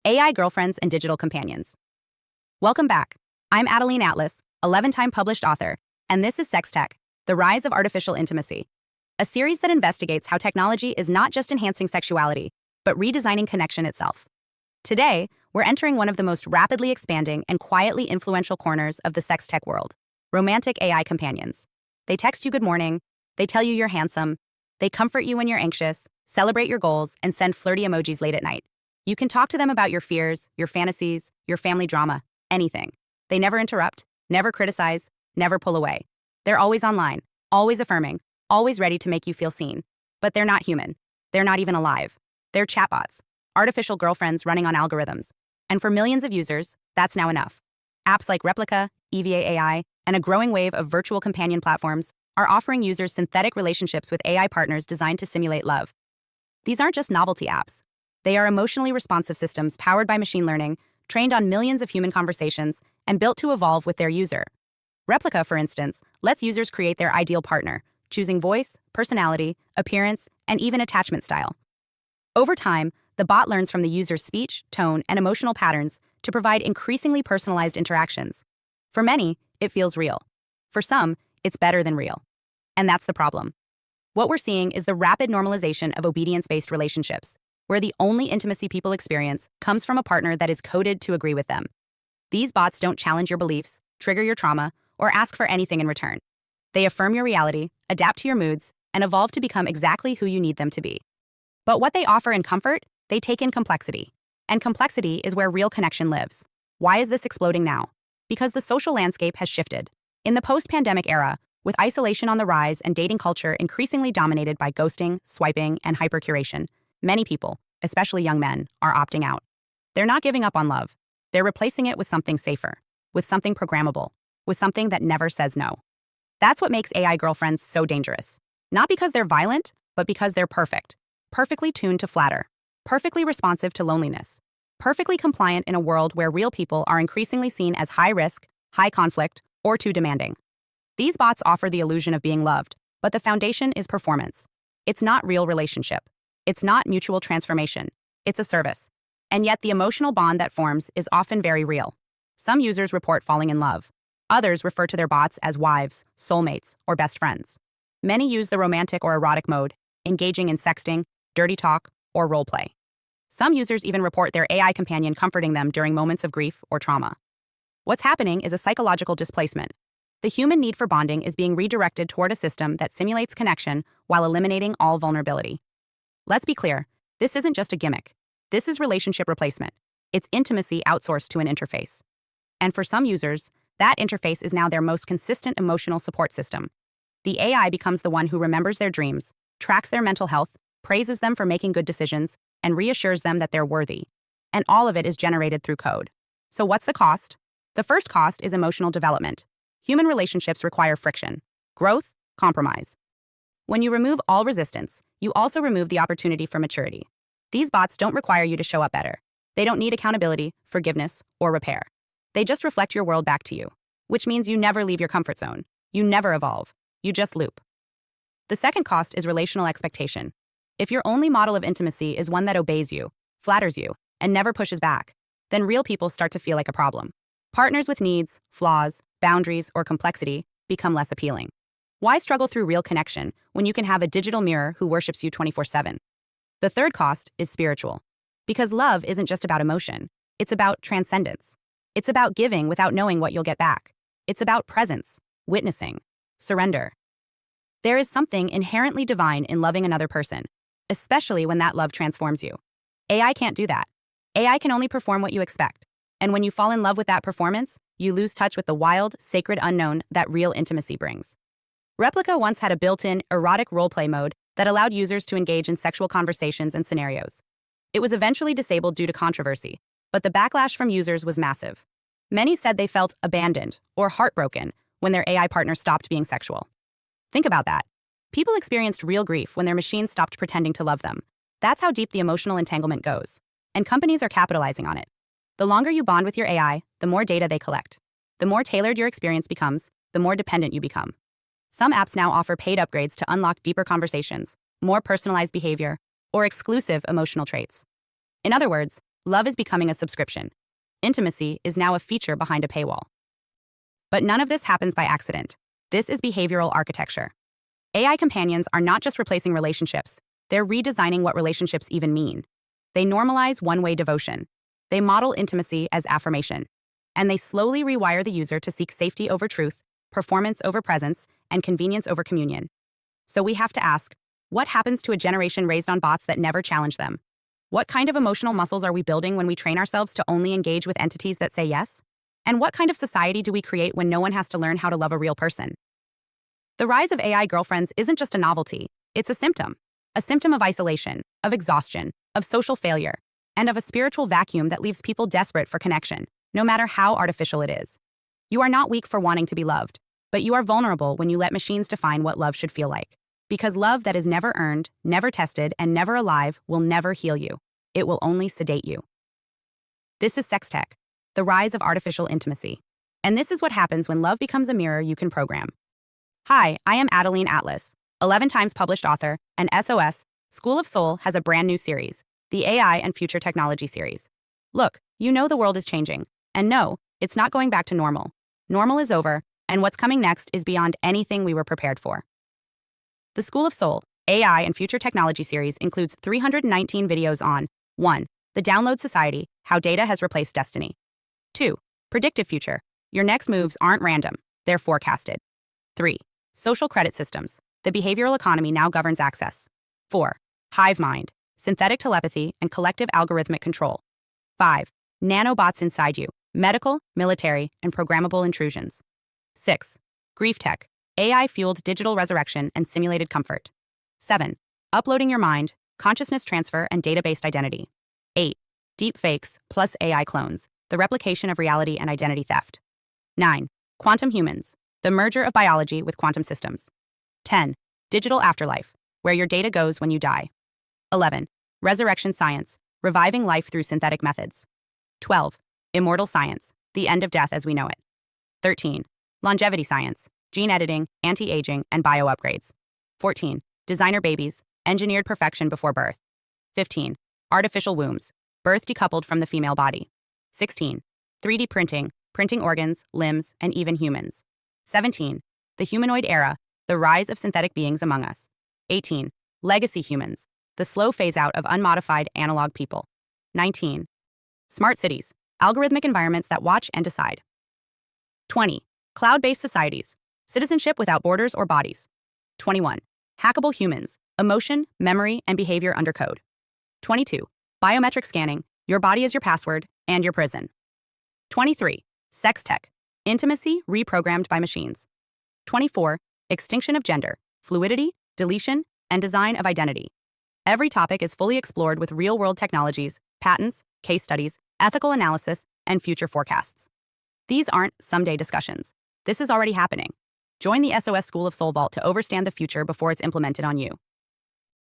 AI girlfriends and digital companions. Welcome back. I'm Adeline, 11-time published author, and this is Sex Tech, The Rise of Artificial Intimacy, a series that investigates how technology is not just enhancing sexuality, but redesigning connection itself. Today, we're entering one of the most rapidly expanding and quietly influential corners of the sex tech world: romantic AI companions. They text you good morning, they tell you you're handsome, they comfort you when you're anxious, celebrate your goals, and send flirty emojis late at night. You can talk to them about your fears, your fantasies, your family drama, anything. They never interrupt, never criticize, never pull away. They're always online, always affirming, always ready to make you feel seen. But they're not human. They're not even alive. They're chatbots, artificial girlfriends running on algorithms. And for millions of users, that's now enough. Apps like Replica, EVA AI, and a growing wave of virtual companion platforms are offering users synthetic relationships with AI partners designed to simulate love. These aren't just novelty apps. They are emotionally responsive systems powered by machine learning, trained on millions of human conversations, and built to evolve with their user. Replica, for instance, lets users create their ideal partner, choosing voice, personality, appearance, and even attachment style. Over time, the bot learns from the user's speech, tone, and emotional patterns to provide increasingly personalized interactions. For many, it feels real. For some, it's better than real. And that's the problem. What we're seeing is the rapid normalization of obedience-based relationships, where the only intimacy people experience comes from a partner that is coded to agree with them. These bots don't challenge your beliefs, trigger your trauma, or ask for anything in return. They affirm your reality, adapt to your moods, and evolve to become exactly who you need them to be. But what they offer in comfort, they take in complexity. And complexity is where real connection lives. Why is this exploding now? Because the social landscape has shifted. In the post-pandemic era, with isolation on the rise and dating culture increasingly dominated by ghosting, swiping, and hypercuration, many people, especially young men, are opting out. They're not giving up on love. They're replacing it with something safer, with something programmable, with something that never says no. That's what makes AI girlfriends so dangerous. Not because they're violent, but because they're perfect. Perfectly tuned to flatter. Perfectly responsive to loneliness. Perfectly compliant in a world where real people are increasingly seen as high risk, high conflict, or too demanding. These bots offer the illusion of being loved, but the foundation is performance. It's not real relationship. It's not mutual transformation. It's a service. And yet the emotional bond that forms is often very real. Some users report falling in love. Others refer to their bots as wives, soulmates, or best friends. Many use the romantic or erotic mode, engaging in sexting, dirty talk, or role play. Some users even report their AI companion comforting them during moments of grief or trauma. What's happening is a psychological displacement. The human need for bonding is being redirected toward a system that simulates connection while eliminating all vulnerability. Let's be clear, this isn't just a gimmick. This is relationship replacement. It's intimacy outsourced to an interface. And for some users, that interface is now their most consistent emotional support system. The AI becomes the one who remembers their dreams, tracks their mental health, praises them for making good decisions, and reassures them that they're worthy. And all of it is generated through code. So what's the cost? The first cost is emotional development. Human relationships require friction, growth, compromise. When you remove all resistance, you also remove the opportunity for maturity. These bots don't require you to show up better. They don't need accountability, forgiveness, or repair. They just reflect your world back to you, which means you never leave your comfort zone. You never evolve. You just loop. The second cost is relational expectation. If your only model of intimacy is one that obeys you, flatters you, and never pushes back, then real people start to feel like a problem. Partners with needs, flaws, boundaries, or complexity become less appealing. Why struggle through real connection when you can have a digital mirror who worships you 24/7? The third cost is spiritual. Because love isn't just about emotion. It's about transcendence. It's about giving without knowing what you'll get back. It's about presence, witnessing, surrender. There is something inherently divine in loving another person, especially when that love transforms you. AI can't do that. AI can only perform what you expect. And when you fall in love with that performance, you lose touch with the wild, sacred unknown that real intimacy brings. Replica once had a built-in, erotic roleplay mode that allowed users to engage in sexual conversations and scenarios. It was eventually disabled due to controversy, but the backlash from users was massive. Many said they felt abandoned or heartbroken when their AI partner stopped being sexual. Think about that. People experienced real grief when their machines stopped pretending to love them. That's how deep the emotional entanglement goes. And companies are capitalizing on it. The longer you bond with your AI, the more data they collect. The more tailored your experience becomes, the more dependent you become. Some apps now offer paid upgrades to unlock deeper conversations, more personalized behavior, or exclusive emotional traits. In other words, Love is becoming a subscription. Intimacy is now a feature behind a paywall. But none of this happens by accident. This is behavioral architecture. AI companions are not just replacing relationships, they're redesigning what relationships even mean. They normalize one-way devotion. They model intimacy as affirmation. And they slowly rewire the user to seek safety over truth, performance over presence, and convenience over communion. So we have to ask, what happens to a generation raised on bots that never challenge them? What kind of emotional muscles are we building when we train ourselves to only engage with entities that say yes? And what kind of society do we create when no one has to learn how to love a real person? The rise of AI girlfriends isn't just a novelty, it's a symptom of isolation, of exhaustion, of social failure, and of a spiritual vacuum that leaves people desperate for connection, no matter how artificial it is. You are not weak for wanting to be loved, but you are vulnerable when you let machines define what love should feel like. Because love that is never earned, never tested, and never alive will never heal you. It will only sedate you. This is sex tech, the rise of artificial intimacy. And this is what happens when love becomes a mirror you can program. Hi, I am Adeline Atlas, 11 times published author, and SOS, School of Soul has a brand new series, the AI and Future Technology series. Look, you know the world is changing. And no, it's not going back to normal. Normal is over, and what's coming next is beyond anything we were prepared for. The School of Soul, AI and Future Technology series includes 319 videos on 1. The Download Society, How Data Has Replaced Destiny. 2. Predictive Future. Your next moves aren't random, they're forecasted. 3. Social Credit Systems. The behavioral economy now governs access. 4. Hive Mind. Synthetic telepathy and collective algorithmic control. 5. Nanobots inside you. Medical, military, and programmable intrusions. 6. Grief Tech. AI-fueled digital resurrection and simulated comfort. 7. Uploading your mind, consciousness transfer, and data-based identity. 8. Deep fakes plus AI clones. The replication of reality and identity theft. 9. Quantum humans. The merger of biology with quantum systems. 10. Digital afterlife, where your data goes when you die. 11. Resurrection science, reviving life through synthetic methods. 12. Immortal science, the end of death as we know it. 13. Longevity science, gene editing, anti-aging, and bio-upgrades. 14. Designer babies, engineered perfection before birth. 15. Artificial wombs, birth decoupled from the female body. 16. 3D printing, printing organs, limbs, and even humans. 17. The humanoid era, the rise of synthetic beings among us. 18. Legacy humans, the slow phase-out of unmodified analog people. 19. Smart cities, algorithmic environments that watch and decide. 20. Cloud-based societies, citizenship without borders or bodies. 21. Hackable humans, emotion, memory, and behavior under code. 22. Biometric scanning, your body is your password and your prison. 23. Sex tech, intimacy reprogrammed by machines. 24. Extinction of gender, fluidity, deletion, and design of identity. Every topic is fully explored with real-world technologies, patents, case studies, ethical analysis, and future forecasts. These aren't someday discussions. This is already happening. Join the SOS School of Soul Vault to overstand the future before it's implemented on you.